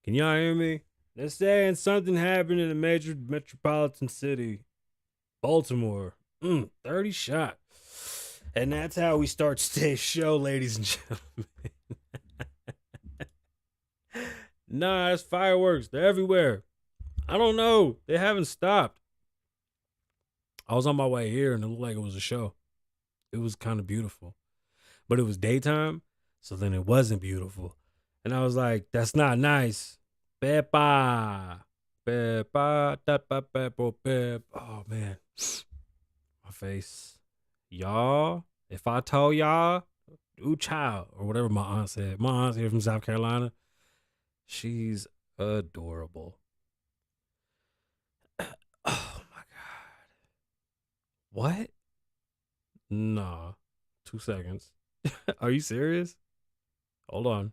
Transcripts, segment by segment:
Can y'all hear me? They're saying something happened in a major metropolitan city, Baltimore. 30 shot. And that's how we start today's show, ladies and gentlemen. Nah, it's fireworks. They're everywhere. I don't know. They haven't stopped. I was on my way here and it looked like it was a show. It was kind of beautiful. But it was daytime, so then it wasn't beautiful. And I was like, that's not nice. Pepa. Pepa. Oh, man. My face. Y'all, if I told y'all, ooh, child, or whatever my aunt said. My aunt's here from South Carolina. She's adorable. Oh, my God. What? Nah. 2 seconds. Are you serious? Hold on.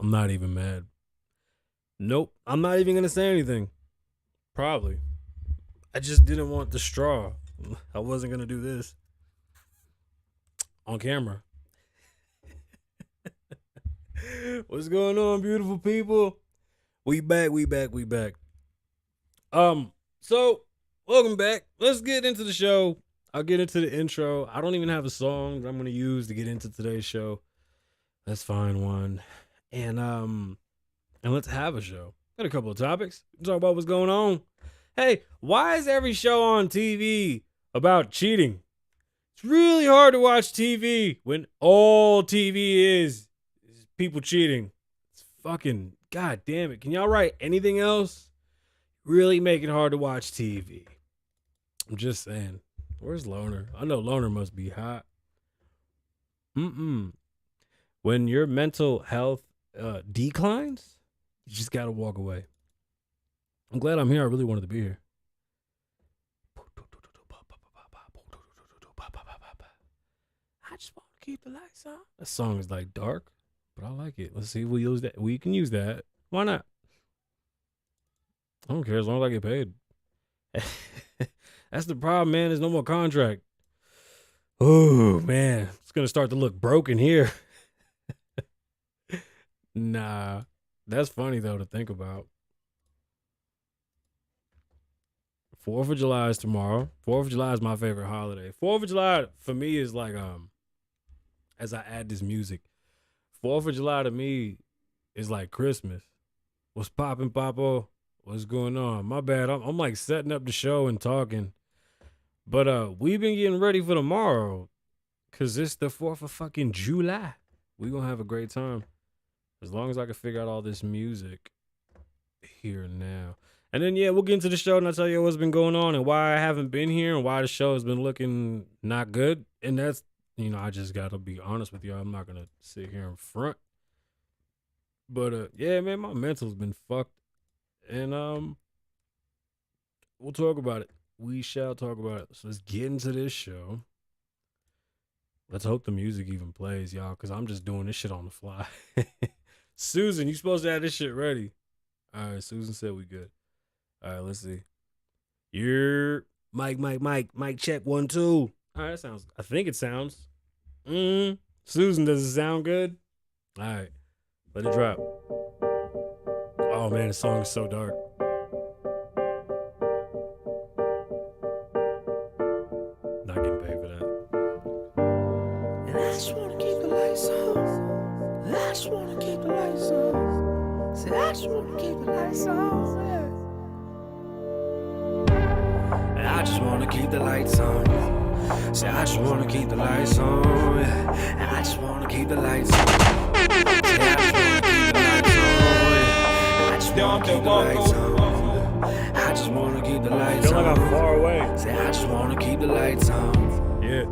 I'm not even mad. Nope. I'm not even going to say anything. Probably. I just didn't want the straw. I wasn't going to do this on camera. What's going on, beautiful people? We back. So welcome back. Let's get into the show. I'll get into the intro. I don't even have a song that I'm going to use to get into today's show. Let's find one. And let's have a show. Got a couple of topics. Talk about what's going on. Hey, why is every show on TV about cheating? It's really hard to watch TV when all TV is people cheating. It's fucking, god damn it. Can y'all write anything else? Really make it hard to watch TV. I'm just saying. Where's Loner? I know Loner must be hot. When your mental health declines, you just gotta walk away. I'm glad I'm here. I really wanted to be here. I just want to keep the lights on. That song is like dark, but I like it. Let's see if we use that. We can use that. Why not? I don't care as long as I get paid. That's the problem, man. There's no more contract. Oh, man. It's going to start to look broken here. Nah. That's funny, though, to think about. 4th of July is tomorrow. 4th of July is my favorite holiday. 4th of July, for me, is like, as I add this music, 4th of July to me is like Christmas. What's poppin', Papo? What's going on? My bad. I'm like setting up the show and talking. But we've been getting ready for tomorrow. Cause it's the 4th of fucking July. We gonna have a great time. As long as I can figure out all this music here and now. And then yeah, we'll get into the show and I'll tell you what's been going on and why I haven't been here and why the show has been looking not good. And that's, I just gotta be honest with you. I'm not gonna sit here in front. But yeah, man, my mental's been fucked. And we'll talk about it. We shall talk about it. So let's get into this show. Let's hope the music even plays, y'all, because I'm just doing this shit on the fly. Susan, you supposed to have this shit ready. All right, Susan said we good. All right, let's see. You're Mike, check 1, 2. All right, that sounds, I think it sounds. Susan, does it sound good? All right, let it drop. Oh man, the song is so dark. Not getting paid for that. And I just wanna keep the lights on. I just wanna keep the lights on. Say I just wanna keep the lights on. Yeah. And I just wanna keep the lights on. Say I just wanna keep the lights on. Yeah. And I just wanna keep the lights on. Say I just wanna keep the lights on. Yeah. I just wanna keep the lights on. I just wanna keep the lights on. Feel like I'm far away. Say I just wanna keep the lights on. Yeah.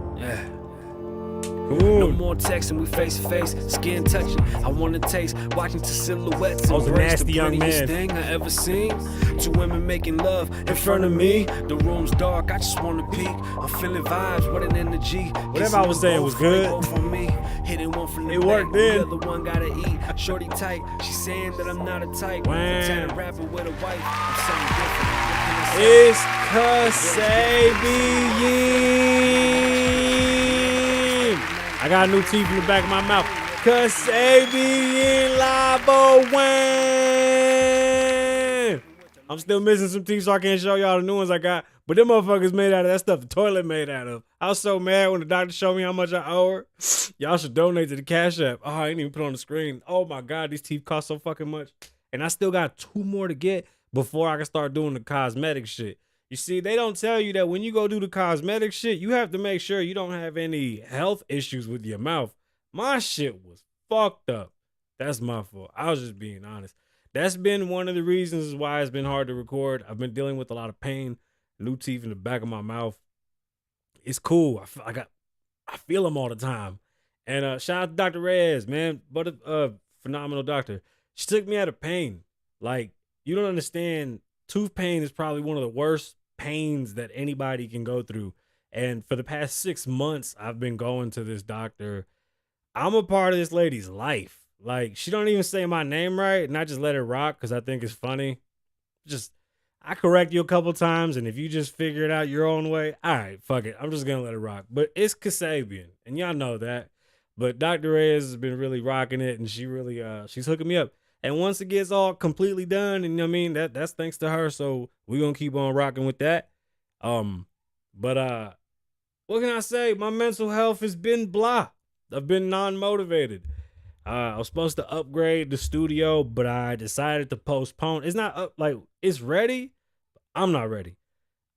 No more texting, we face to face, skin touching. I wanna taste, watching to silhouettes. I was a nasty the young prettiest man. thing I ever seen. 2 women making love in front of me. The room's dark, I just wanna peek. I'm feeling vibes, what an energy. Whatever I was saying was good. Hitting one from the It worked then. The other one gotta eat. Shorty tight, she's saying that I'm not a type. Wow. Rapping with a wife, I'm something different. It's Kasabian. I got a new teeth in the back of my mouth. Kasabian Lavoe Show. I'm still missing some teeth, so I can't show y'all the new ones I got. But them motherfuckers made out of that stuff the toilet made out of. I was so mad when the doctor showed me how much I owe her. Y'all should donate to the Cash App. Oh, I ain't even put on the screen. Oh my God, these teeth cost so fucking much. And I still got 2 more to get before I can start doing the cosmetic shit. You see, they don't tell you that when you go do the cosmetic shit, you have to make sure you don't have any health issues with your mouth. My shit was fucked up. That's my fault. I was just being honest. That's been one of the reasons why it's been hard to record. I've been dealing with a lot of pain, new teeth in the back of my mouth. It's cool. I feel them all the time. And shout out to Dr. Reyes, man. But a phenomenal doctor. She took me out of pain. Like, you don't understand. Tooth pain is probably one of the worst pains that anybody can go through. And for the past 6 months, I've been going to this doctor. I'm a part of this lady's life. Like, she don't even say my name right, and I just let it rock because I think it's funny. I correct you a couple times, and if you just figure it out your own way, all right, fuck it. I'm just going to let it rock. But it's Kasabian, and y'all know that. But Dr. Reyes has been really rocking it, and she's hooking me up. And once it gets all completely done, and you know what I mean, that's thanks to her. So we're gonna keep on rocking with that. But what can I say? My mental health has been blah. I've been non-motivated. I was supposed to upgrade the studio, but I decided to postpone. It's not up, like it's ready. I'm not ready.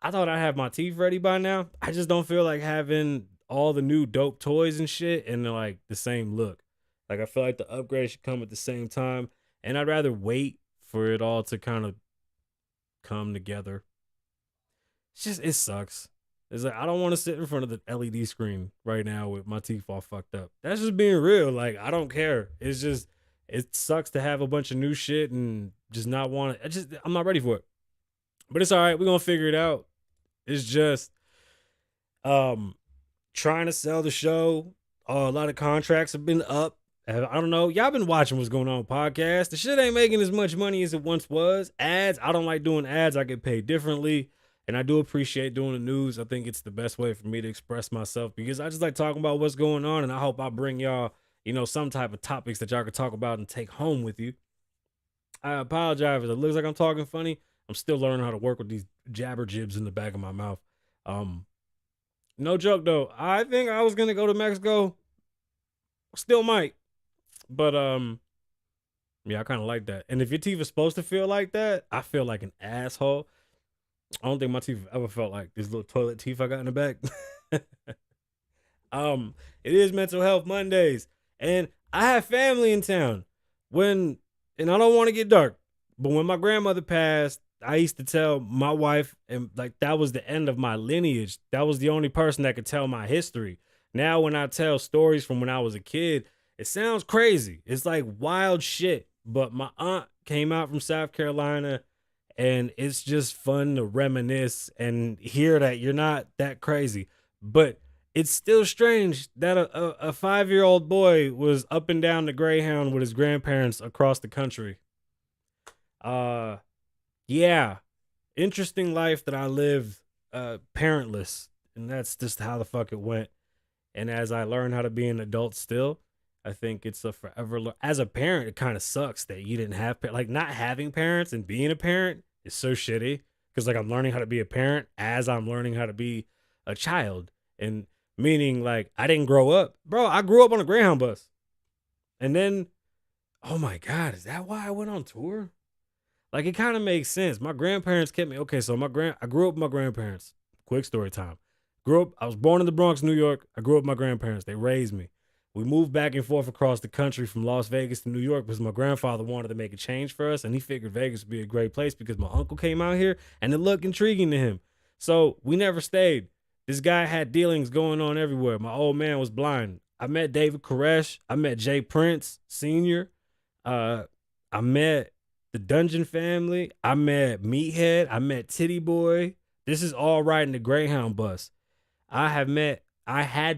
I thought I'd have my teeth ready by now. I just don't feel like having all the new dope toys and shit and like the same look. Like I feel like the upgrade should come at the same time. And I'd rather wait for it all to kind of come together. It sucks. It's like, I don't want to sit in front of the LED screen right now with my teeth all fucked up. That's just being real. Like, I don't care. It's just, it sucks to have a bunch of new shit and just not want it. I'm not ready for it. But it's all right. We're going to figure it out. It's just, trying to sell the show. A lot of contracts have been up. I don't know. Y'all been watching what's going on with podcasts. The shit ain't making as much money as it once was. Ads, I don't like doing ads. I get paid differently. And I do appreciate doing the news. I think it's the best way for me to express myself because I just like talking about what's going on. And I hope I bring y'all, some type of topics that y'all can talk about and take home with you. I apologize if it looks like I'm talking funny. I'm still learning how to work with these jabber jibs in the back of my mouth. No joke though. I think I was going to go to Mexico. Still might. But yeah, I kind of like that. And if your teeth are supposed to feel like that, I feel like an asshole. I don't think my teeth have ever felt like these little toilet teeth I got in the back. It is Mental Health Mondays, and I have family in town. When and I don't want to get dark, but when my grandmother passed, I used to tell my wife, and like that was the end of my lineage. That was the only person that could tell my history. Now, when I tell stories from when I was a kid, it sounds crazy. It's like wild shit. But my aunt came out from South Carolina, and it's just fun to reminisce and hear that you're not that crazy. But it's still strange that a 5-year-old boy was up and down the Greyhound with his grandparents across the country. Uh, yeah, interesting life that I lived, parentless, and that's just how the fuck it went. And as I learn how to be an adult still, I think it's a forever. As a parent, it kind of sucks that you didn't have like not having parents and being a parent is so shitty because like I'm learning how to be a parent as I'm learning how to be a child, and meaning like I didn't grow up, bro. I grew up on a Greyhound bus, and then oh my god, is that why I went on tour? Like it kind of makes sense. My grandparents kept me. Okay, so I grew up with my grandparents. Quick story time. Grew up. I was born in the Bronx, New York. I grew up with my grandparents. They raised me. We moved back and forth across the country from Las Vegas to New York because my grandfather wanted to make a change for us, and he figured Vegas would be a great place because my uncle came out here and it looked intriguing to him. So we never stayed. This guy had dealings going on everywhere. My old man was blind. I met David Koresh. I met Jay Prince Sr. I met the Dungeon Family. I met Meathead. I met Titty Boy. This is all riding the Greyhound bus. I had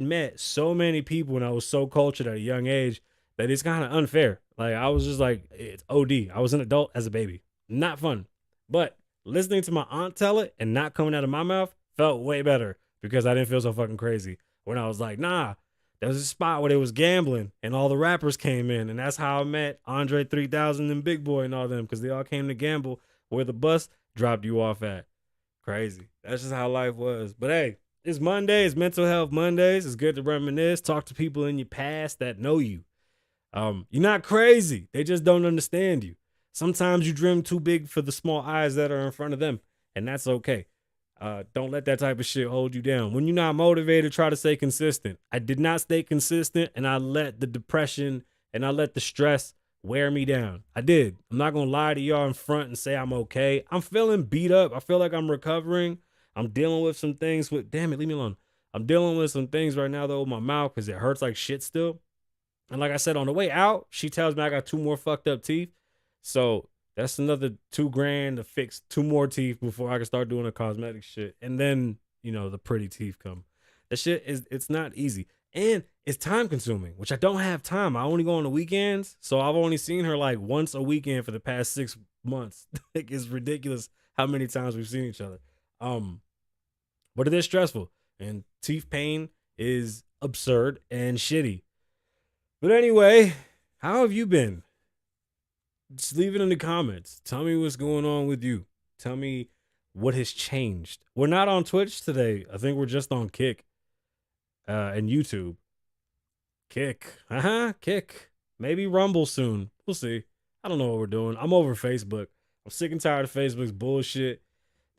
met so many people when I was so cultured at a young age that it's kind of unfair. Like I was just like, it's OD. I was an adult as a baby. Not fun. But listening to my aunt tell it and not coming out of my mouth felt way better because I didn't feel so fucking crazy. When I was like, nah, there was a spot where they was gambling and all the rappers came in. And that's how I met Andre 3000 and Big Boy and all them because they all came to gamble where the bus dropped you off at. Crazy. That's just how life was. But hey, it's Monday. It's Mental Health Mondays. It's good to reminisce. Talk to people in your past that know you. You're not crazy. They just don't understand you. Sometimes you dream too big for the small eyes that are in front of them, and that's okay. Don't let that type of shit hold you down. When you're not motivated, try to stay consistent. I did not stay consistent, and I let the depression and I let the stress wear me down. I did. I'm not going to lie to y'all in front and say I'm okay. I'm feeling beat up. I feel like I'm recovering. I'm dealing with some things with, damn it, leave me alone. I'm dealing with some things right now, though, with my mouth because it hurts like shit still. And like I said, on the way out, she tells me I got 2 more fucked up teeth. So that's another $2,000 to fix 2 more teeth before I can start doing the cosmetic shit. And then, the pretty teeth come. That shit it's not easy. And it's time consuming, which I don't have time. I only go on the weekends. So I've only seen her like once a weekend for the past 6 months. Like it's ridiculous how many times we've seen each other. But it is stressful and teeth pain is absurd and shitty. But anyway, how have you been? Just leave it in the comments. Tell me what's going on with you. Tell me what has changed. We're not on Twitch today. I think we're just on Kick and YouTube. Kick. Kick. Maybe Rumble soon. We'll see. I don't know what we're doing. I'm over Facebook. I'm sick and tired of Facebook's bullshit.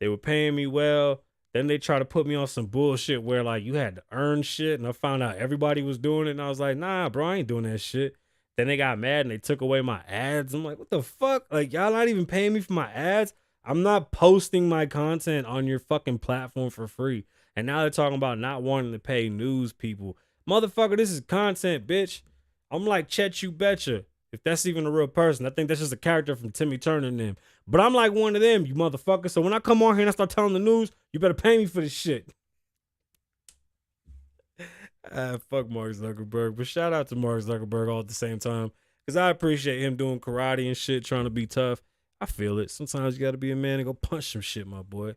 They were paying me well. Then they try to put me on some bullshit where like you had to earn shit. And I found out everybody was doing it. And I was like, nah, bro, I ain't doing that shit. Then they got mad and they took away my ads. I'm like, what the fuck? Like, y'all not even paying me for my ads? I'm not posting my content on your fucking platform for free. And now they're talking about not wanting to pay news people. Motherfucker, this is content, bitch. I'm like Chet You Betcha. If that's even a real person. I think that's just a character from Timmy Turner and them. But I'm like one of them, you motherfucker. So when I come on here and I start telling the news, you better pay me for this shit. Fuck Mark Zuckerberg. But shout out to Mark Zuckerberg all at the same time. Because I appreciate him doing karate and shit, trying to be tough. I feel it. Sometimes you got to be a man and go punch some shit, my boy.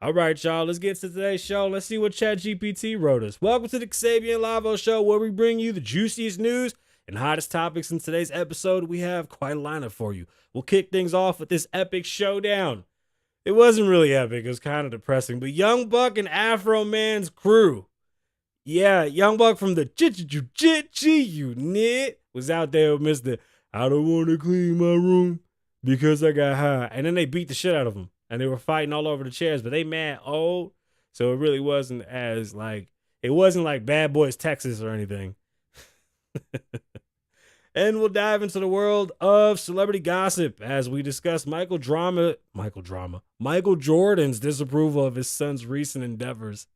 All right, y'all. Let's get to today's show. Let's see what ChatGPT wrote us. Welcome to the Kasabian Lavoe Show, where we bring you the juiciest news and hottest topics. In today's episode, we have quite a lineup for you. We'll kick things off with this epic showdown. It wasn't really epic. It was kind of depressing. But Young Buck and Afro Man's crew. Yeah, Young Buck from the Jit unit was out there with Mr. I don't want to clean my room because I got high. And then they beat the shit out of him. And they were fighting all over the chairs. But they mad old. So it really wasn't as like, It wasn't like Bad Boys Texas or anything. And we'll dive into the world of celebrity gossip as we discuss Michael Jordan's disapproval of his son's recent endeavors.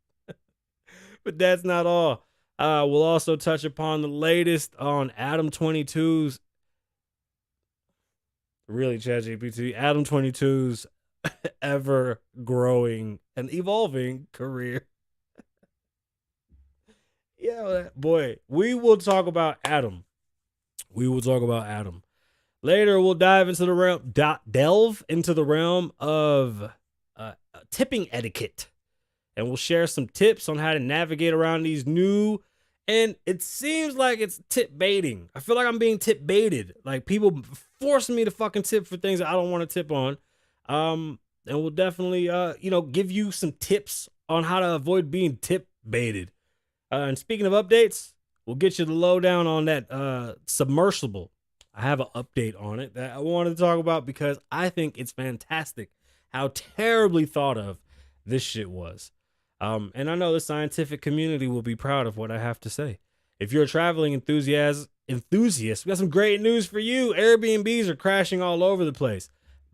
But that's not all. We'll also touch upon the latest on Adam 22's, really ChatGPT, Adam 22's ever growing and evolving career. Yeah, boy, we will talk about Adam. Later, we'll delve into the realm of tipping etiquette, and we'll share some tips on how to navigate around these new. And it seems like it's tip baiting. I feel like I'm being tip baited. Like people forcing me to fucking tip for things that I don't want to tip on. And we'll definitely, give you some tips on how to avoid being tip baited. And speaking of updates, we'll get you the lowdown on that submersible. I have an update on it that I wanted to talk about because I think it's fantastic how terribly thought of this shit was. And I know the scientific community will be proud of what I have to say. If you're a traveling enthusiast, we got some great news for you. Airbnbs are crashing all over the place.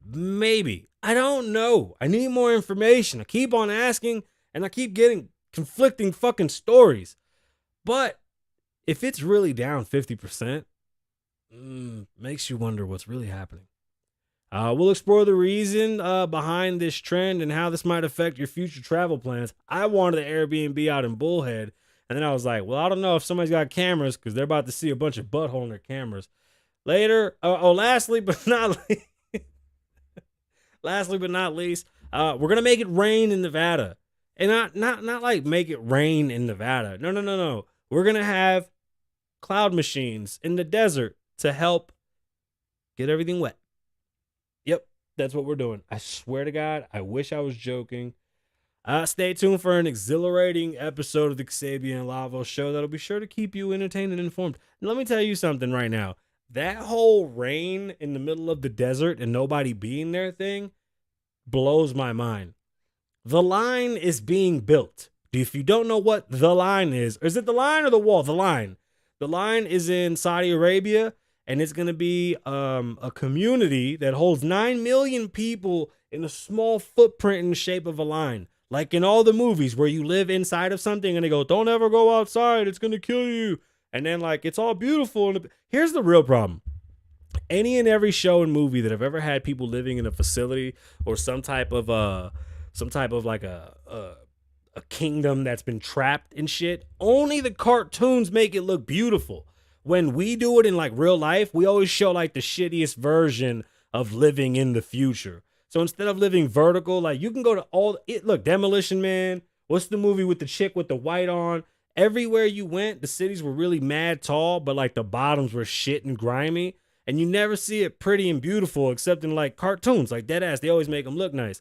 Maybe. I don't know. I need more information. I keep on asking and I keep getting conflicting fucking stories. But if it's really down 50%, makes you wonder what's really happening. We'll explore the reason behind this trend and how this might affect your future travel plans. I wanted an Airbnb out in Bullhead, and then I was like, well, I don't know if somebody's got cameras because they're about to see a bunch of butthole in their cameras. Later, lastly but not least, we're gonna make it rain in Nevada, and not like make it rain in Nevada. No. We're gonna have cloud machines in the desert to help get everything wet. Yep, that's what we're doing. I swear to God, I wish I was joking. Stay tuned for an exhilarating episode of the Kasabian Lavoe Show that'll be sure to keep you entertained and informed. And let me tell you something right now. That whole rain in the middle of the desert and nobody being there thing blows my mind. The line is being built. If you don't know what the line is it the line or the wall? The line. The line is in Saudi Arabia, and it's going to be a community that holds 9 million people in a small footprint in the shape of a line. Like in all the movies where you live inside of something and they go, don't ever go outside, it's going to kill you. And then like, it's all beautiful. Here's the real problem. Any and every show and movie that have ever had people living in a facility or some type of like a kingdom that's been trapped and shit, only the cartoons make it look beautiful. When we do it in like real life, we always show like the shittiest version of living in the future. So instead of living vertical, like you can go to look, Demolition Man, what's the movie with the chick with the white on? Everywhere you went, the cities were really mad tall, but like the bottoms were shit and grimy. And you never see it pretty and beautiful except in like cartoons, like dead ass. They always make them look nice.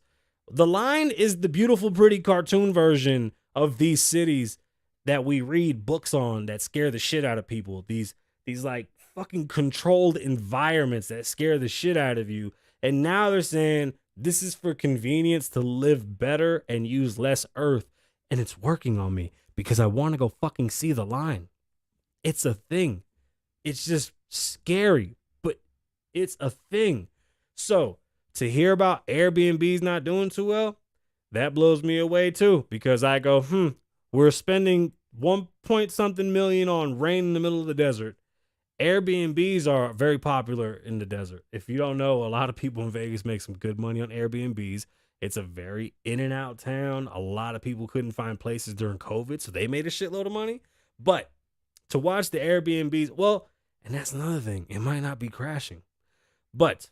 The line is the beautiful, pretty cartoon version of these cities that we read books on that scare the shit out of people. These like fucking controlled environments that scare the shit out of you. And now they're saying this is for convenience to live better and use less earth. And it's working on me because I want to go fucking see the line. It's a thing. It's just scary, but it's a thing. So to hear about Airbnbs not doing too well, that blows me away too, because I go, we're spending 1 point something million on rain in the middle of the desert. Airbnbs are very popular in the desert. If you don't know, a lot of people in Vegas make some good money on Airbnbs. It's a very in and out town. A lot of people couldn't find places during COVID, so they made a shitload of money. But to watch the Airbnbs, well, and that's another thing, it might not be crashing. But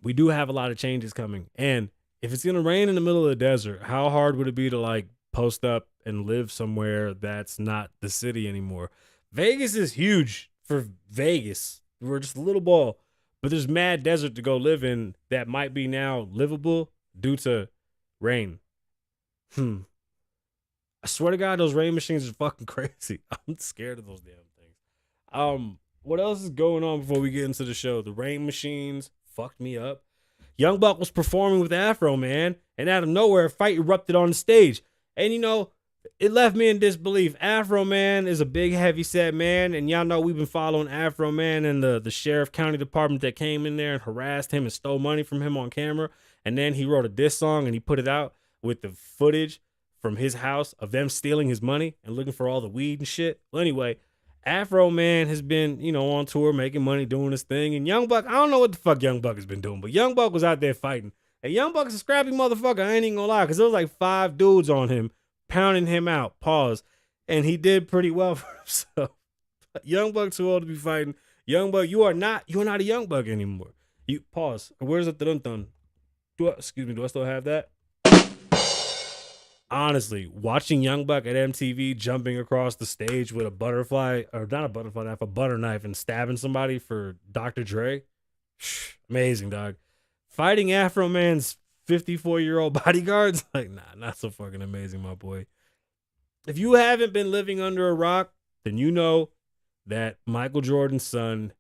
we do have a lot of changes coming. And if it's going to rain in the middle of the desert, how hard would it be to like post up and live somewhere that's not the city anymore? Vegas is huge for Vegas. We're just a little ball, but there's mad desert to go live in that might be now livable due to rain. I swear to God, those rain machines are fucking crazy. I'm scared of those damn things. What else is going on before we get into the show? The rain machines fucked me up. Young Buck was performing with Afro Man, and out of nowhere, a fight erupted on the stage. And you know, It left me in disbelief. Afro Man is a big, heavy set man, and y'all know we've been following Afro Man and the sheriff county department that came in there and harassed him and stole money from him on camera. And then he wrote a diss song and he put it out with the footage from his house of them stealing his money and looking for all the weed and shit. Well, anyway, Afro Man has been, on tour, making money, doing his thing. And Young Buck, I don't know what the fuck Young Buck has been doing, but Young Buck was out there fighting. And Young Buck's a scrappy motherfucker. I ain't even gonna lie, because there was like 5 dudes on him, pounding him out. Pause. And he did pretty well for himself. Young Buck too old to be fighting. Young Buck, you're not a Young Buck anymore. You pause. Where's the dun? Do I still have that? Honestly, watching Young Buck at MTV jumping across the stage with a butterfly, or not a butterfly knife, a butter knife, and stabbing somebody for Dr. Dre. Amazing, dog. Fighting Afro Man's 54-year-old bodyguards, like, nah, not so fucking amazing, my boy. If you haven't been living under a rock, then you know that Michael Jordan's son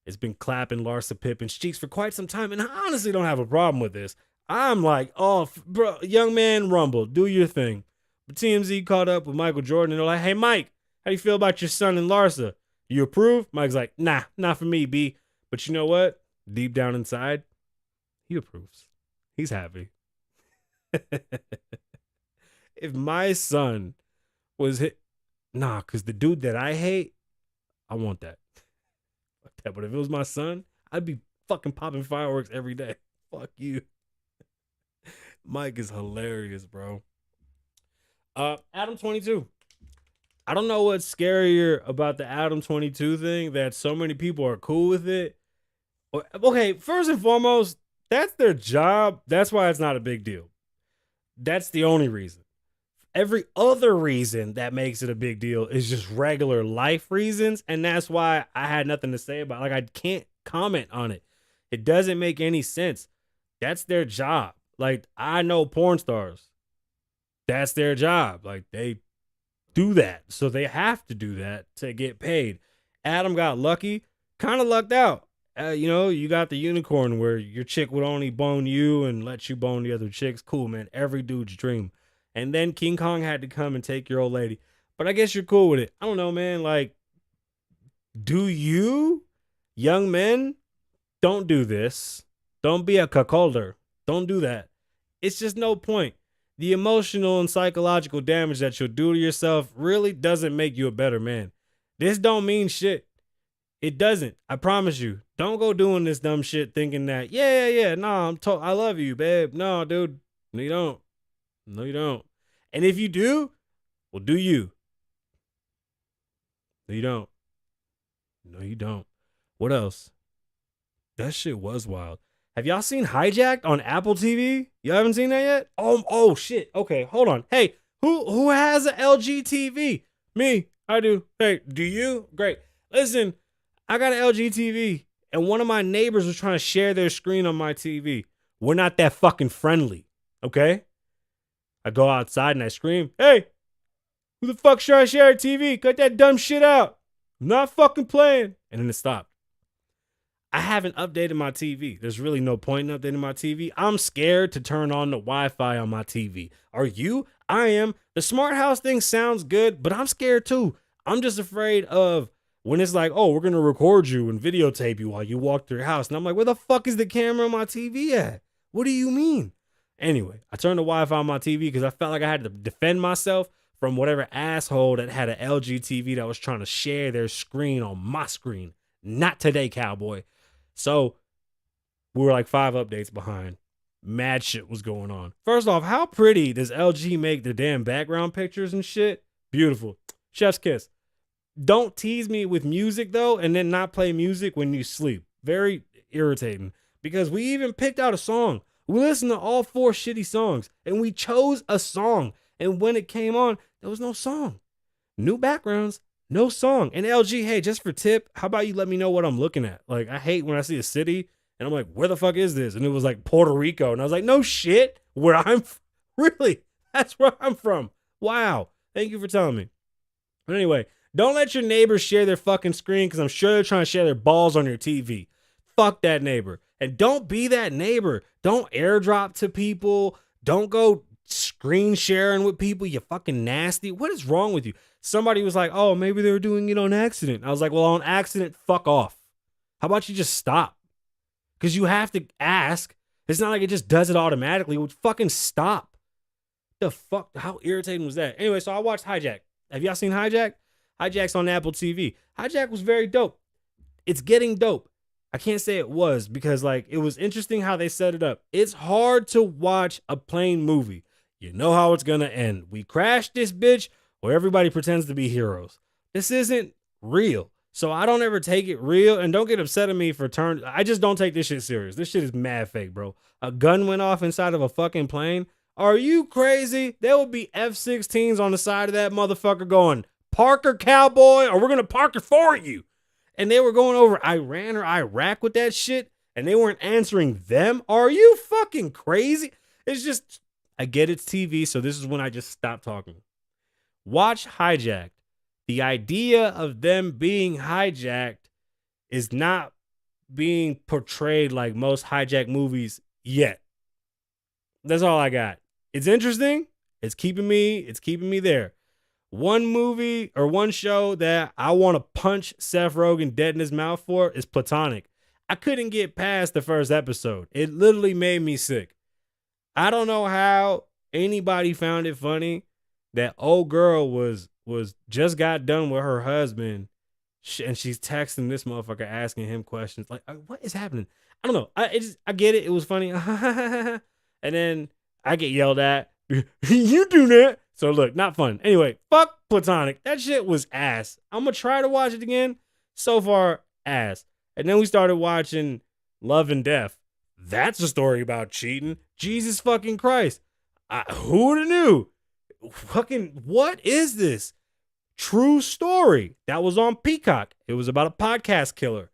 has been clapping Larsa Pippen's cheeks for quite some time, and I honestly don't have a problem with this. I'm like, oh, bro, young man Rumble, do your thing. But TMZ caught up with Michael Jordan, and they're like, hey, Mike, how do you feel about your son and Larsa? You approve? Mike's like, nah, not for me, B. But you know what? Deep down inside, he approves. He's happy. If my son was hit, nah, because the dude that I hate, I want that. Fuck that. But if it was my son, I'd be fucking popping fireworks every day. Fuck you. Mike is hilarious, bro. Adam 22. I don't know what's scarier about the Adam 22 thing, that so many people are cool with it. Okay, first and foremost, that's their job. That's why it's not a big deal. That's the only reason. Every other reason that makes it a big deal is just regular life reasons, and that's why I had nothing to say about it. Like, I can't comment on it. It doesn't make any sense. That's their job. Like, I know porn stars. That's their job. Like, they do that. So they have to do that to get paid. Adam got lucky, kind of lucked out. You got the unicorn where your chick would only bone you and let you bone the other chicks. Cool, man. Every dude's dream. And then King Kong had to come and take your old lady. But I guess you're cool with it. I don't know, man. Like, do you, young men, don't do this. Don't be a cuckolder. Don't do that. It's just no point. The emotional and psychological damage that you'll do to yourself really doesn't make you a better man. This don't mean shit. It doesn't. I promise you. Don't go doing this dumb shit thinking that, no, I love you, babe. No, dude. No, you don't. No, you don't. And if you do, well, do you. No, you don't. No, you don't. What else? That shit was wild. Have y'all seen Hijacked on Apple TV? You haven't seen that yet? Oh shit. Okay, hold on. Hey, who has an LG TV? Me. I do. Hey, do you? Great. Listen, I got an LG TV, and one of my neighbors was trying to share their screen on my TV. We're not that fucking friendly, okay? I go outside and I scream, hey, who the fuck should I share a TV? Cut that dumb shit out. I'm not fucking playing. And then it stopped. I haven't updated my TV. There's really no point in updating my TV. I'm scared to turn on the Wi-Fi on my TV. Are you? I am. The smart house thing sounds good, but I'm scared too. I'm just afraid of when it's like, oh, we're going to record you and videotape you while you walk through your house. And I'm like, where the fuck is the camera on my TV at? What do you mean? Anyway, I turned the Wi-Fi on my TV because I felt like I had to defend myself from whatever asshole that had an LG TV that was trying to share their screen on my screen. Not today, cowboy. So we were like 5 updates behind. Mad shit was going on. First off, how pretty does LG make the damn background pictures and shit? Beautiful. Chef's kiss. Don't tease me with music though, and then not play music when you sleep. Very irritating. Because we even picked out a song. We listened to all 4 shitty songs, and we chose a song. And when it came on, there was no song. New backgrounds, no song. And LG, hey, just for tip, how about you let me know what I'm looking at? Like, I hate when I see a city, and I'm like, where the fuck is this? And it was like Puerto Rico. And I was like, no shit, where I'm really? That's where I'm from. Wow. Thank you for telling me. But anyway, don't let your neighbors share their fucking screen because I'm sure they're trying to share their balls on your TV. Fuck that neighbor. And don't be that neighbor. Don't airdrop to people. Don't go screen sharing with people. You fucking nasty. What is wrong with you? Somebody was like, oh, maybe they were doing it on accident. I was like, well, on accident, fuck off. How about you just stop? Because you have to ask. It's not like it just does it automatically. It would fucking stop. The fuck? How irritating was that? Anyway, so I watched Hijack. Have y'all seen Hijack? Hijack's on Apple TV. Hijack was very dope. It's getting dope. I can't say it was because like it was interesting how they set it up. It's hard to watch a plane movie. You know how it's gonna end. We crashed this bitch where everybody pretends to be heroes. This isn't real. So I don't ever take it real, and don't get upset at me for I just don't take this shit serious. This shit is mad fake, bro. A gun went off inside of a fucking plane. Are you crazy? There would be F-16s on the side of that motherfucker going, Parker, cowboy, or we're gonna park it for you. And they were going over Iran or Iraq with that shit, and they weren't answering them. Are you fucking crazy? It's just, I get it's TV, so this is when I just stop talking. Watch Hijacked. The idea of them being hijacked is not being portrayed like most hijack movies yet. That's all I got. It's interesting. It's keeping me there. One movie or one show that I want to punch Seth Rogen dead in his mouth for is Platonic. I couldn't get past the first episode. It literally made me sick. I don't know how anybody found it funny that old girl was just got done with her husband and she's texting this motherfucker asking him questions like, what is happening? I don't know. I get it. It was funny. And then I get yelled at. You do that. So look, not fun. Anyway, fuck Platonic. That shit was ass. I'm going to try to watch it again. So far, ass. And then we started watching Love and Death. That's a story about cheating. Jesus fucking Christ. Who would have knew? Fucking, what is this? True story. That was on Peacock. It was about a podcast killer.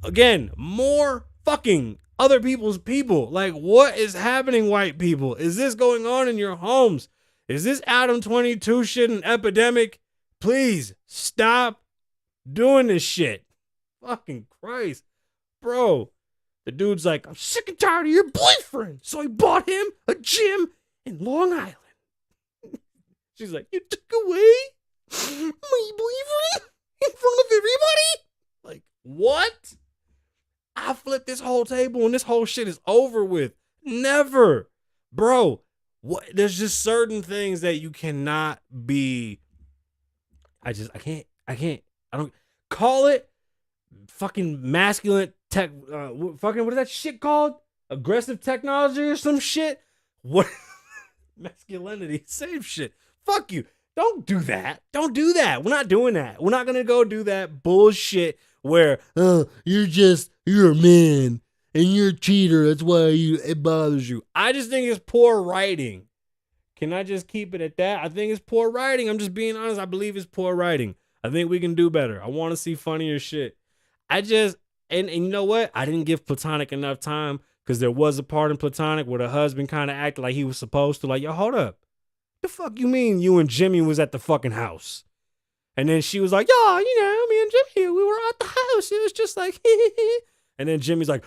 Again, more fucking other people's people. Like, what is happening, white people? Is this going on in your homes? Is this Adam 22 shit an epidemic? Please stop doing this shit. Fucking Christ. Bro, the dude's like, I'm sick and tired of your boyfriend. So he bought him a gym in Long Island. She's like, you took away my boyfriend in front of everybody? Like, what? I flipped this whole table and this whole shit is over with. Never. Bro, what? There's just certain things that you cannot be. I don't call it fucking masculine tech. Fucking, what is that shit called? Aggressive technology or some shit? What? Masculinity, same shit. Fuck you. Don't do that. Don't do that. We're not doing that. We're not going to go do that bullshit where, you're a man and you're a cheater. That's why it bothers you. I just think it's poor writing. Can I just keep it at that? I think it's poor writing. I'm just being honest. I believe it's poor writing. I think we can do better. I want to see funnier shit. And you know what? I didn't give Platonic enough time because there was a part in Platonic where the husband kind of acted like he was supposed to. Like, yo, hold up. The fuck you mean you and Jimmy was at the fucking house? And then she was like, yo, me and Jimmy, we were at the house. It was just like, and then Jimmy's like,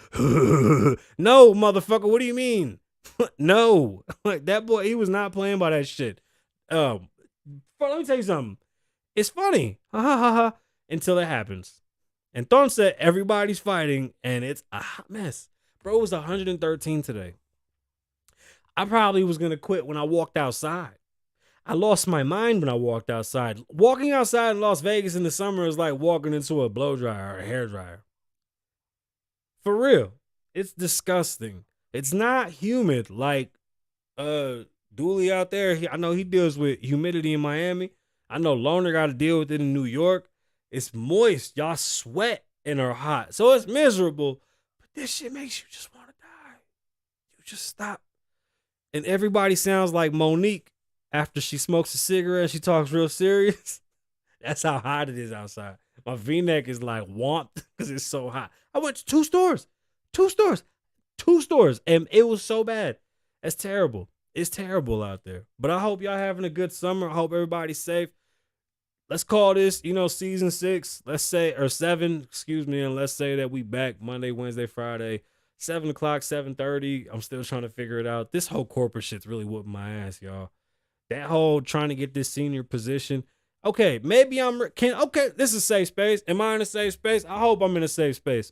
no, motherfucker, what do you mean? No. Like, that boy, he was not playing by that shit. Let me tell you something. It's funny. Ha ha ha ha. Until it happens. And Thon said everybody's fighting and it's a hot mess. Bro, it was 113 today. I probably was going to quit when I walked outside. I lost my mind when I walked outside. Walking outside in Las Vegas in the summer is like walking into a blow dryer or a hair dryer. For real. It's disgusting. It's not humid like Dooley out there. I know he deals with humidity in Miami. I know Loner got to deal with it in New York. It's moist. Y'all sweat and are hot. So it's miserable. But this shit makes you just want to die. You just stop. And everybody sounds like Monique after she smokes a cigarette. She talks real serious. That's how hot it is outside. My V-neck is like want because it's so hot. I went to two stores, and it was so bad. That's terrible. It's terrible out there. But I hope y'all having a good summer. I hope everybody's safe. Let's call this, season 6, let's say, or 7, and let's say that we back Monday, Wednesday, Friday. 7 o'clock, 7:30. I'm still trying to figure it out. This whole corporate shit's really whooping my ass, y'all. That whole trying to get this senior position. Okay, maybe okay, this is a safe space. Am I in a safe space? I hope I'm in a safe space.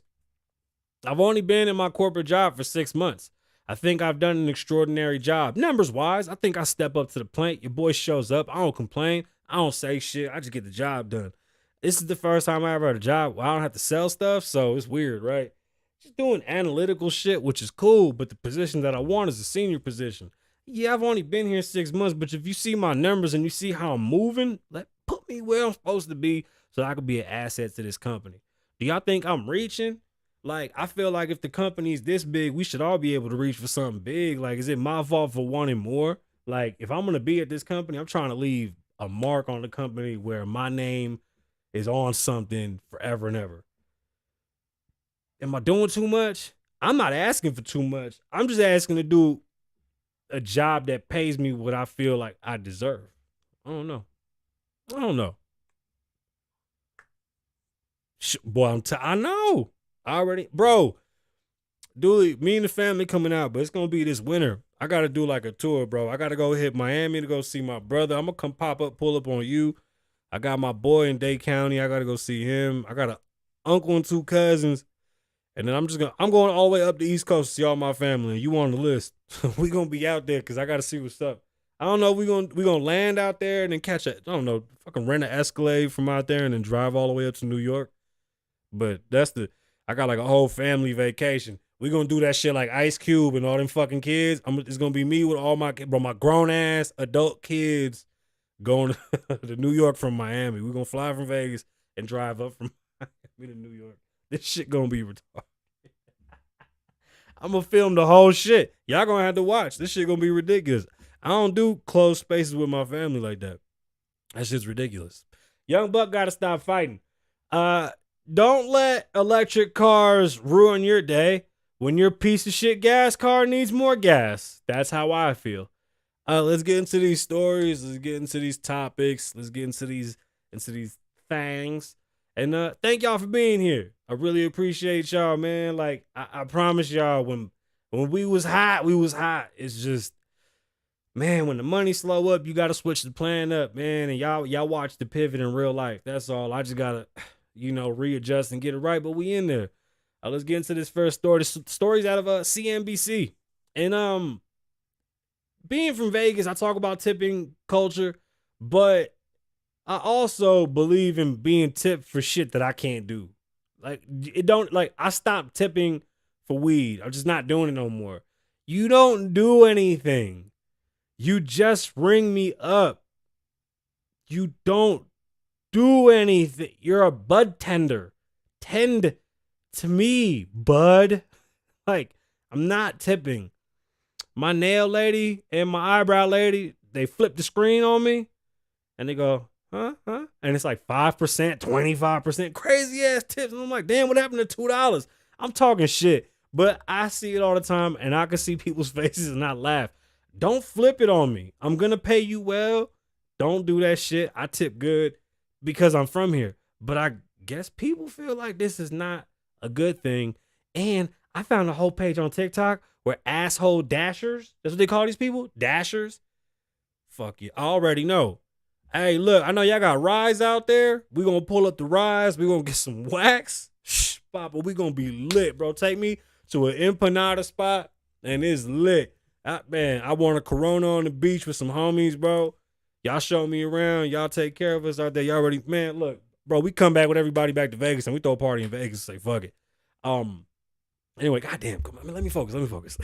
I've only been in my corporate job for 6 months. I think I've done an extraordinary job. Numbers wise, I think I step up to the plate. Your boy shows up. I don't complain. I don't say shit. I just get the job done. This is the first time I ever had a job where I don't have to sell stuff, so it's weird, right? Just doing analytical shit, which is cool, but the position that I want is a senior position. Yeah, I've only been here 6 months, but if you see my numbers and you see how I'm moving, put me where I'm supposed to be so I can be an asset to this company. Do y'all think I'm reaching? Like, I feel like if the company's this big, we should all be able to reach for something big. Like, is it my fault for wanting more? Like, if I'm going to be at this company, I'm trying to leave a mark on the company where my name is on something forever and ever. Am I doing too much? I'm not asking for too much. I'm just asking to do a job that pays me what I feel like I deserve. I don't know. Boy, I know. I already, bro. Dude, me and the family coming out, but it's gonna be this winter. I gotta do like a tour, bro. I gotta go hit Miami to go see my brother. I'm gonna come pull up on you. I got my boy in Dade County. I gotta go see him. I got an uncle and 2 cousins. And then I'm going all the way up the East Coast to see all my family. And you on the list. We gonna be out there because I gotta see what's up. I don't know. We gonna land out there and then catch fucking rent an Escalade from out there and then drive all the way up to New York. But I got like a whole family vacation. We gonna do that shit like Ice Cube and all them fucking kids. It's gonna be me with all my grown ass adult kids going to New York from Miami. We gonna fly from Vegas and drive up from Miami to New York. This shit gonna be retarded. I'm gonna film the whole shit. Y'all gonna have to watch. This shit gonna be ridiculous. I don't do closed spaces with my family like that. That shit's ridiculous. Young Buck gotta stop fighting. Don't let electric cars ruin your day when your piece of shit gas car needs more gas. That's how I feel. Let's get into these stories. Let's get into these topics. Let's get into these things. And thank y'all for being here. I really appreciate y'all, man. Like I promise y'all, when we was hot, we was hot. It's just, man, when the money slow up, you gotta switch the plan up, man. And y'all watch the pivot in real life. That's all. I just gotta, readjust and get it right. But we in there. Let's get into this first story. This story's out of CNBC. And being from Vegas, I talk about tipping culture, but I also believe in being tipped for shit that I can't do. I stopped tipping for weed. I'm just not doing it no more. You don't do anything. You just ring me up. You don't do anything. You're a bud tender. Tend to me, bud. Like, I'm not tipping. My nail lady and my eyebrow lady, they flip the screen on me and they go, huh? And it's like 5%, 25%, crazy ass tips. And I'm like, damn, what happened to $2? I'm talking shit, but I see it all the time and I can see people's faces and I laugh. Don't flip it on me. I'm going to pay you well. Don't do that shit. I tip good because I'm from here. But I guess people feel like this is not a good thing. And I found a whole page on TikTok where asshole dashers, that's what they call these people, dashers. Fuck you. I already know. Hey, look, I know y'all got rides out there. We're going to pull up the rides. We're going to get some wax. Shh, Papa, we're going to be lit, bro. Take me to an empanada spot and it's lit. Man, I want a Corona on the beach with some homies, bro. Y'all show me around. Y'all take care of us out there. Y'all already, man, look, bro, we come back with everybody back to Vegas and we throw a party in Vegas and say, fuck it. Anyway, goddamn, come on, let me focus.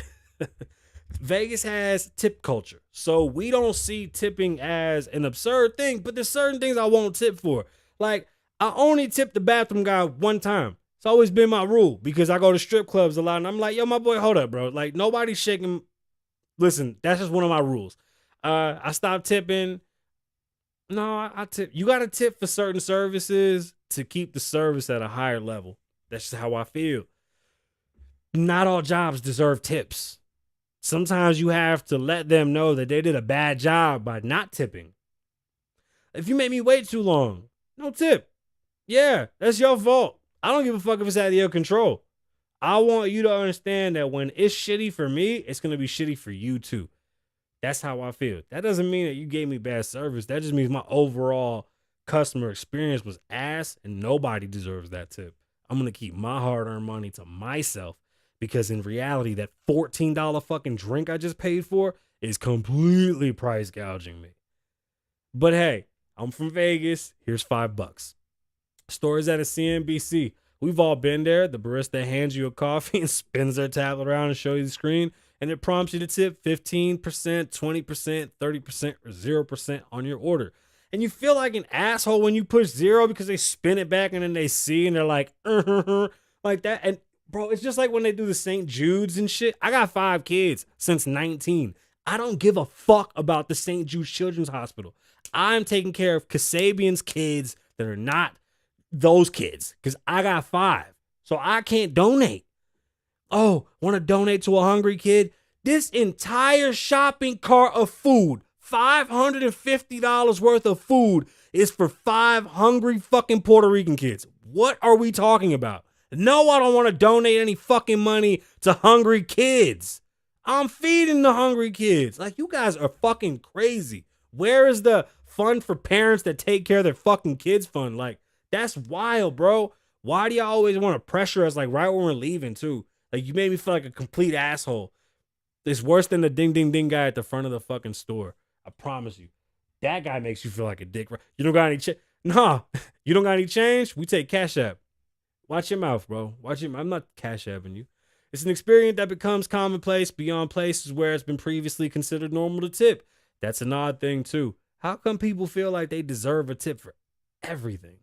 Vegas has tip culture. So we don't see tipping as an absurd thing, but there's certain things I won't tip for. Like, I only tip the bathroom guy one time. It's always been my rule because I go to strip clubs a lot and I'm like, yo, my boy, hold up, bro. Like, nobody's shaking. Listen, that's just one of my rules. I stopped tipping. No, I tip. You got to tip for certain services to keep the service at a higher level. That's just how I feel. Not all jobs deserve tips. Sometimes you have to let them know that they did a bad job by not tipping. If you made me wait too long, no tip. Yeah, that's your fault. I don't give a fuck if it's out of your control. I want you to understand that when it's shitty for me, it's going to be shitty for you too. That's how I feel. That doesn't mean that you gave me bad service. That just means my overall customer experience was ass and nobody deserves that tip. I'm going to keep my hard-earned money to myself because in reality, that $14 fucking drink I just paid for is completely price gouging me. But hey, I'm from Vegas. Here's $5. Stories at a CNBC. We've all been there. The barista hands you a coffee and spins their tablet around and shows you the screen, and it prompts you to tip 15%, 20%, 30%, or 0% on your order. And you feel like an asshole when you push 0 because they spin it back and then they see and they're like, like that. And bro, it's just like when they do the St. Jude's and shit. I got 5 kids since 19. I don't give a fuck about the St. Jude's Children's Hospital. I'm taking care of Kasabian's kids that are not those kids because I got 5. So I can't donate. Oh, want to donate to a hungry kid? This entire shopping cart of food, $550 worth of food, is for 5 hungry fucking Puerto Rican kids. What are we talking about? No, I don't want to donate any fucking money to hungry kids. I'm feeding the hungry kids. Like, you guys are fucking crazy. Where is the fund for parents that take care of their fucking kids fund? Like, that's wild, bro. Why do y'all always want to pressure us, like, right when we're leaving, too? Like, you made me feel like a complete asshole. It's worse than the ding, ding, ding guy at the front of the fucking store. I promise you. That guy makes you feel like a dick. You don't got any change? Nah. You don't got any change? We take Cash App. Watch your mouth, bro. Watch your mouth. I'm not Cash Apping you. It's an experience that becomes commonplace beyond places where it's been previously considered normal to tip. That's an odd thing, too. How come people feel like they deserve a tip for everything?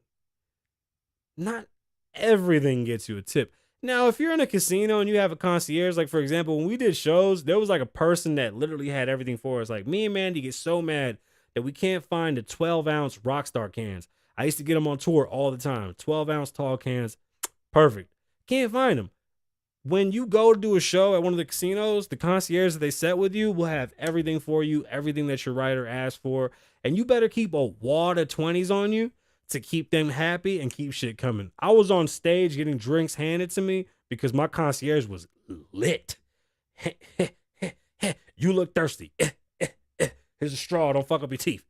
Not everything gets you a tip. Now, if you're in a casino and you have a concierge, like, for example, when we did shows, there was like a person that literally had everything for us. Like, me and Mandy get so mad that we can't find the 12-ounce Rockstar cans. I used to get them on tour all the time. 12-ounce tall cans. Perfect. Can't find them. When you go to do a show at one of the casinos, the concierge that they set with you will have everything for you, everything that your writer asked for. And you better keep a wad of 20s on you to keep them happy and keep shit coming. I was on stage getting drinks handed to me because my concierge was lit. You look thirsty. Here's a straw. Don't fuck up your teeth.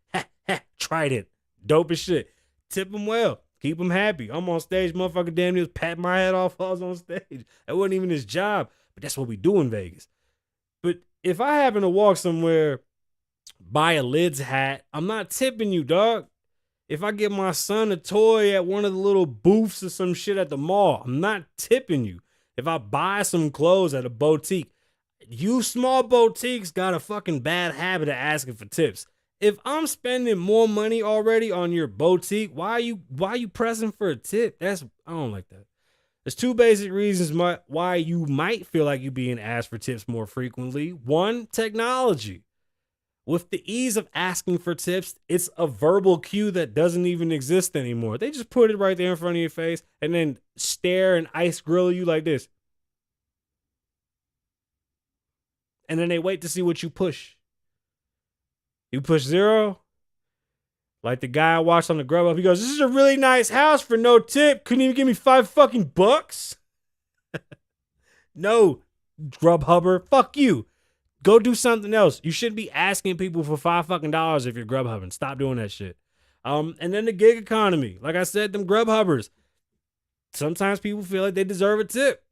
Tried it. Dope as shit. Tip them well. Keep him happy. I'm on stage. Motherfucker damn near pat my head off while I was on stage. That wasn't even his job. But that's what we do in Vegas. But if I happen to walk somewhere, buy a Lids hat, I'm not tipping you, dog. If I get my son a toy at one of the little booths or some shit at the mall, I'm not tipping you. If I buy some clothes at a boutique, you small boutiques got a fucking bad habit of asking for tips. If I'm spending more money already on your boutique, why are you pressing for a tip? I don't like that. There's 2 basic reasons why you might feel like you're being asked for tips more frequently. 1, technology. With the ease of asking for tips, it's a verbal cue that doesn't even exist anymore. They just put it right there in front of your face and then stare and ice grill you like this. And then they wait to see what you push. You push 0. Like the guy I watched on the Grubhub, he goes, "This is a really nice house for no tip. Couldn't even give me $5 No, Grubhubber, fuck you. Go do something else. You shouldn't be asking people for $5 if you're Grubhubbing. Stop doing that shit. And then the gig economy. Like I said, them Grubhubbers. Sometimes people feel like they deserve a tip.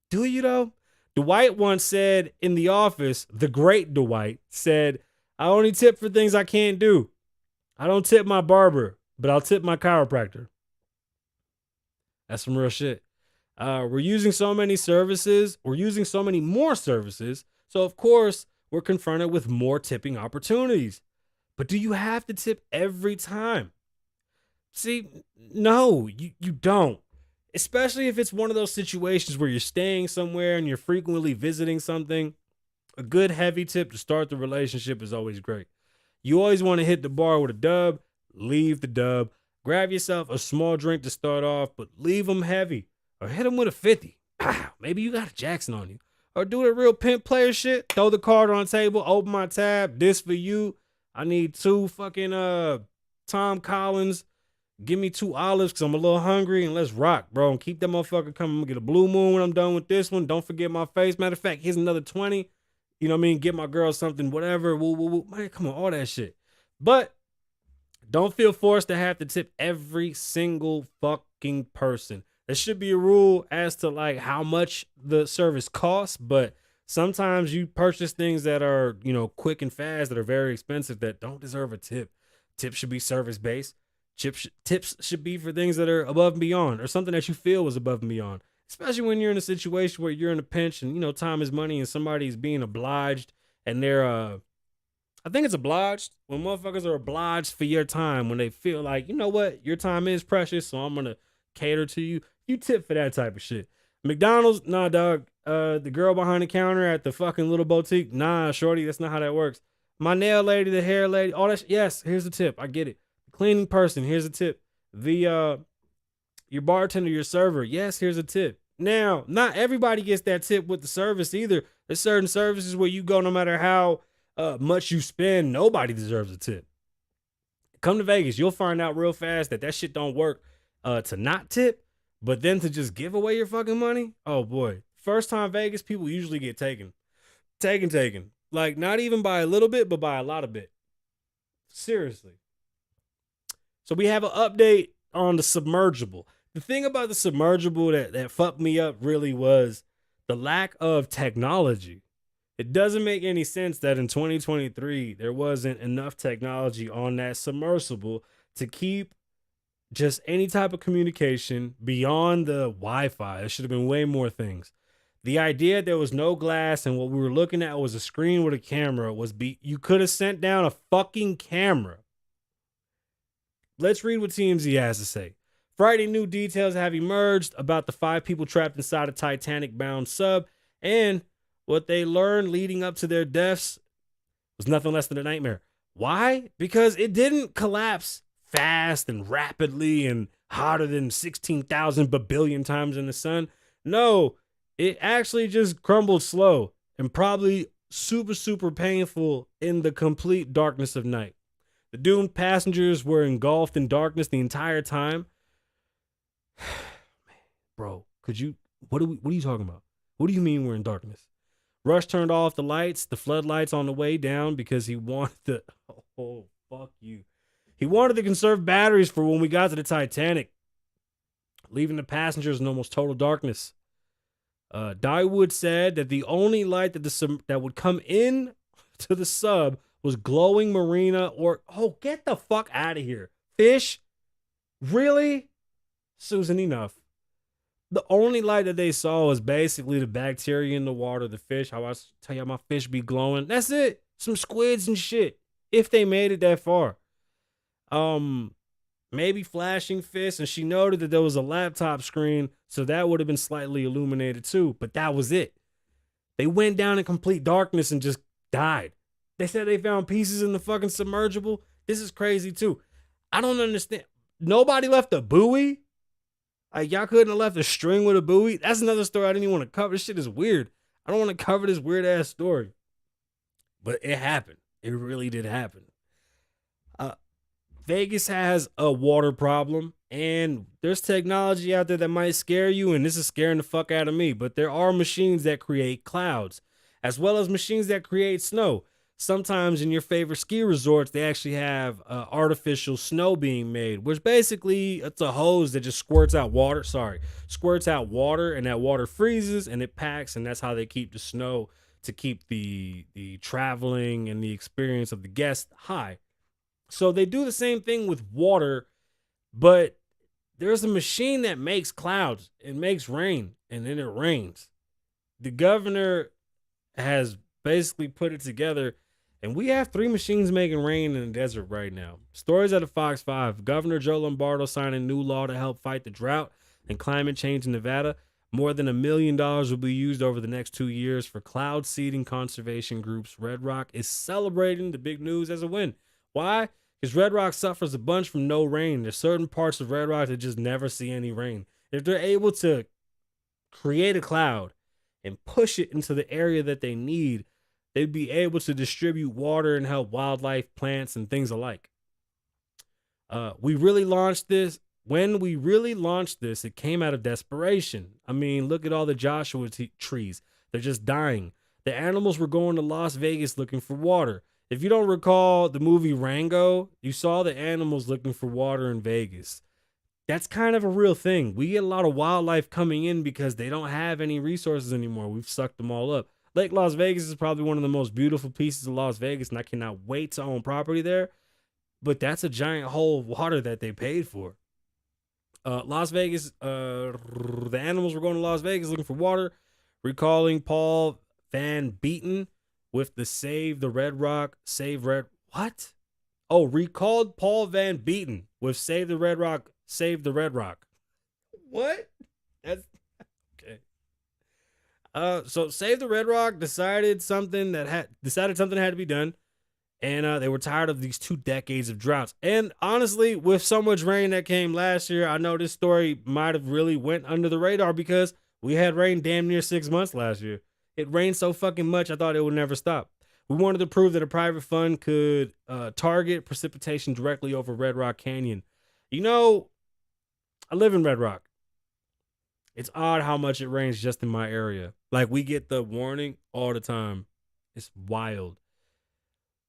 Do you though? Dwight once said in The Office, the great Dwight said, "I only tip for things I can't do. I don't tip my barber, but I'll tip my chiropractor." That's some real shit. We're using so many services. We're using so many more services. So, of course, we're confronted with more tipping opportunities. But do you have to tip every time? See, no, you don't. Especially if it's one of those situations where you're staying somewhere and you're frequently visiting something. A good heavy tip to start the relationship is always great. You always want to hit the bar with a dub, leave the dub. Grab yourself a small drink to start off, but leave them heavy. Or hit them with a 50. Maybe you got a Jackson on you. Or do the real pimp player shit. Throw the card on the table, open my tab. This for you. I need 2 fucking Tom Collins Give me 2 olives because I'm a little hungry and let's rock, bro. And keep that motherfucker coming. I'm gonna get a blue moon when I'm done with this one. Don't forget my face. Matter of fact, here's another 20. You know what I mean? Get my girl something, whatever. Woo, woo, woo. Man, come on, all that shit. But don't feel forced to have to tip every single fucking person. There should be a rule as to like how much the service costs, but sometimes you purchase things that are, quick and fast that are very expensive that don't deserve a tip. Tips should be service based. Tips should be for things that are above and beyond or something that you feel was above and beyond, especially when you're in a situation where you're in a pinch and, time is money and somebody's being obliged and they're, I think it's obliged when motherfuckers are obliged for your time when they feel like, you know what, your time is precious, so I'm going to cater to you. You tip for that type of shit. McDonald's, nah, dog. The girl behind the counter at the fucking little boutique, nah, shorty, that's not how that works. My nail lady, the hair lady, all that yes, here's the tip. I get it. The cleaning person, here's a tip. The your bartender, your server, yes, here's a tip. Now, not everybody gets that tip with the service either. There's certain services where you go no matter how much you spend, nobody deserves a tip. Come to Vegas, you'll find out real fast that shit don't work to not tip, but then to just give away your fucking money, oh boy. First time Vegas, people usually get taken. Like not even by a little bit, but by a lot of bit. Seriously. So we have an update on the submersible. The thing about the submersible that fucked me up really was the lack of technology. It doesn't make any sense that in 2023, there wasn't enough technology on that submersible to keep just any type of communication beyond the Wi-Fi. There should have been way more things. The idea there was no glass and what we were looking at was a screen with a camera you could have sent down a fucking camera. Let's read what TMZ has to say. Friday, new details have emerged about the 5 people trapped inside a Titanic-bound sub, and what they learned leading up to their deaths was nothing less than a nightmare. Why? Because it didn't collapse fast and rapidly and hotter than 16,000 billion times in the sun. No, it actually just crumbled slow and probably super, super painful in the complete darkness of night. The doomed passengers were engulfed in darkness the entire time. Bro, what are you talking about? What do you mean we're in darkness? Rush turned off the lights, the floodlights on the way down because he wanted fuck you. He wanted to conserve batteries for when we got to the Titanic, leaving the passengers in almost total darkness. Dyewood said that the only light that would come in to the sub was glowing marina get the fuck out of here. Fish? Really? Susan, enough. The only light that they saw was basically the bacteria in the water, the fish. How I tell you my fish be glowing. That's it. Some squids and shit. If they made it that far. Maybe flashing fists, and she noted that there was a laptop screen, so that would have been slightly illuminated too, but that was it. They went down in complete darkness and just died. They said they found pieces in the fucking submersible. This is crazy too. I don't understand. Nobody left a buoy? Like, y'all couldn't have left a string with a buoy? That's another story I didn't even want to cover. This shit is weird. I don't want to cover this weird ass story. But it happened. It really did happen. Vegas has a water problem, and there's technology out there that might scare you, and this is scaring the fuck out of me. But there are machines that create clouds, as well as machines that create snow. Sometimes in your favorite ski resorts, they actually have artificial snow being made, which basically it's a hose that just squirts out water, and that water freezes and it packs, and that's how they keep the snow to keep the traveling and the experience of the guest high. So they do the same thing with water, but there's a machine that makes clouds. It makes rain, and then it rains. The governor has basically put it together, and we have 3 machines making rain in the desert right now. Stories out of Fox 5. Governor Joe Lombardo signed a new law to help fight the drought and climate change in Nevada. More than $1 million will be used over the next 2 years for cloud seeding conservation groups. Red Rock is celebrating the big news as a win. Why? Because Red Rock suffers a bunch from no rain. There's certain parts of Red Rock that just never see any rain. If they're able to create a cloud and push it into the area that they need, they'd be able to distribute water and help wildlife, plants, and things alike. We really launched this. When we really launched this, it came out of desperation. I mean, look at all the Joshua trees. They're just dying. The animals were going to Las Vegas looking for water. If you don't recall the movie Rango, you saw the animals looking for water in Vegas. That's kind of a real thing. We get a lot of wildlife coming in because they don't have any resources anymore. We've sucked them all up. Lake Las Vegas is probably one of the most beautiful pieces of Las Vegas, and I cannot wait to own property there. But that's a giant hole of water that they paid for. Las Vegas, the animals were going to Las Vegas looking for water, recalling Paul Van Beaten with the Save the Red Rock, Save Red... What? Oh, recalled Paul Van Beaten with Save the Red Rock, Save the Red Rock. What? That's... Okay. So Save the Red Rock decided something had to be done. And they were tired of these 2 decades of droughts. And honestly, with so much rain that came last year, I know this story might have really went under the radar because we had rain damn near 6 months last year. It rained so fucking much, I thought it would never stop. We wanted to prove that a private fund could target precipitation directly over Red Rock Canyon. You know, I live in Red Rock. It's odd how much it rains just in my area. Like, we get the warning all the time. It's wild.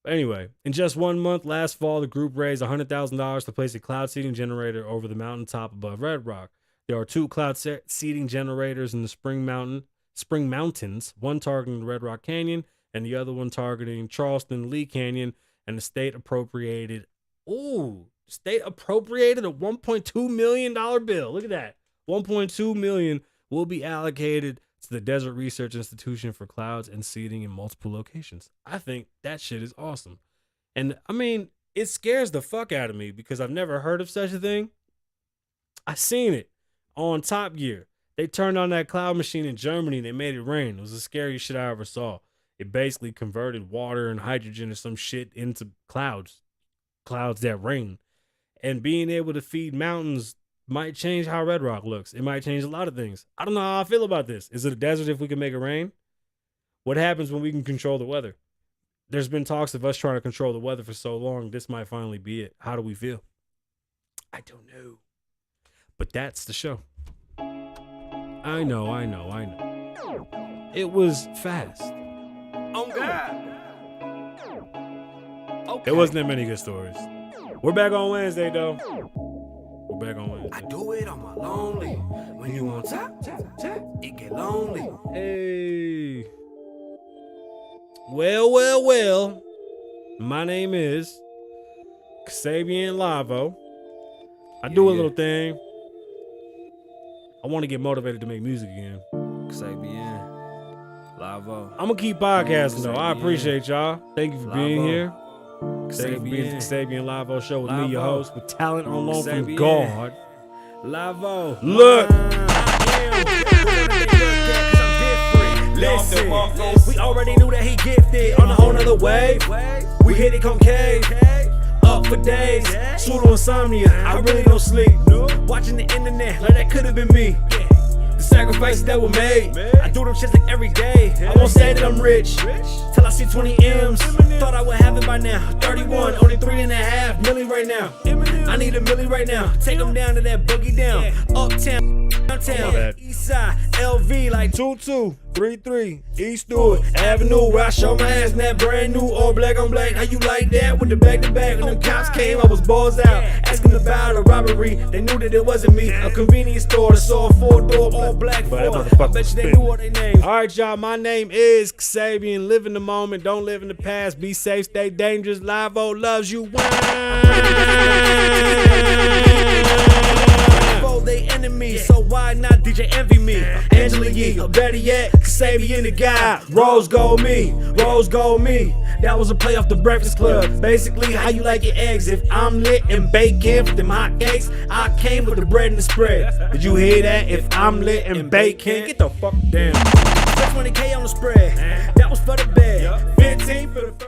Anyway, in just 1 month, last fall, the group raised $100,000 to place a cloud seeding generator over the mountaintop above Red Rock. There are 2 cloud seeding generators in the Spring Mountains, one targeting the Red Rock Canyon and the other one targeting Charleston Lee Canyon, and the state appropriated a $1.2 million bill. Look at that. $1.2 million will be allocated to the Desert Research Institution for clouds and seeding in multiple locations. I think that shit is awesome. And I mean, it scares the fuck out of me because I've never heard of such a thing. I seen it on Top Gear. They turned on that cloud machine in Germany and they made it rain. It was the scariest shit I ever saw. It basically converted water and hydrogen or some shit into clouds that rain. And being able to feed mountains might change how Red Rock looks. It might change a lot of things. I don't know how I feel about this. Is it a desert if we can make it rain? What happens when we can control the weather? There's been talks of us trying to control the weather for so long. This might finally be it. How do we feel? I don't know. But that's the show. I know. It was fast. Oh, God. Okay. There wasn't that many good stories. We're back on Wednesday, though. Back on Wednesday. I do it on my lonely. When you on top, it get lonely. Hey. Well. My name is Kasabian Lavoe. I do a little thing. I want to get motivated to make music again. Kasabian Lavoe. I'm going to keep podcasting, though. I appreciate y'all. Thank you for being here. Thank you for being the Kasabian Lavoe Show with me, your host, with talent on loan from God. Lavoe. Look. Listen, we already knew that he gifted on a whole nother wave. We hit it concave, up for days, pseudo insomnia. I really don't sleep. Watching the internet like that could have been me. The sacrifices that were made, I do them shit like every day. I won't say that I'm rich till I see 20 M's. Thought I would have it by now. 31, only 3.5 million right now. I need a million right now. Take them down to that boogie down. Uptown, downtown, east side, LV like 2233 East Stewart Avenue, where I show my ass in that brand new all black on black. How you like that? With the back to back, when them cops came, I was balls out, asking about a robbery. They knew that it wasn't me. A convenience store that saw a 4-door all black Ford. I bet you they knew all their names. All right, y'all. My name is Kasabian. Live in the moment. Don't live in the past. Be safe. Stay dangerous. Lavoe loves you. They enemy, so why not DJ envy me? Angela Yee, or better yet, Kasabian the guy. Rose gold me. That was a play off the Breakfast Club. Basically, how you like your eggs? If I'm lit and bacon for them hot cakes, I came with the bread and the spread. Did you hear that? If I'm lit and bacon, get the fuck down. 20K on the spread. That was for the bed. 15 for the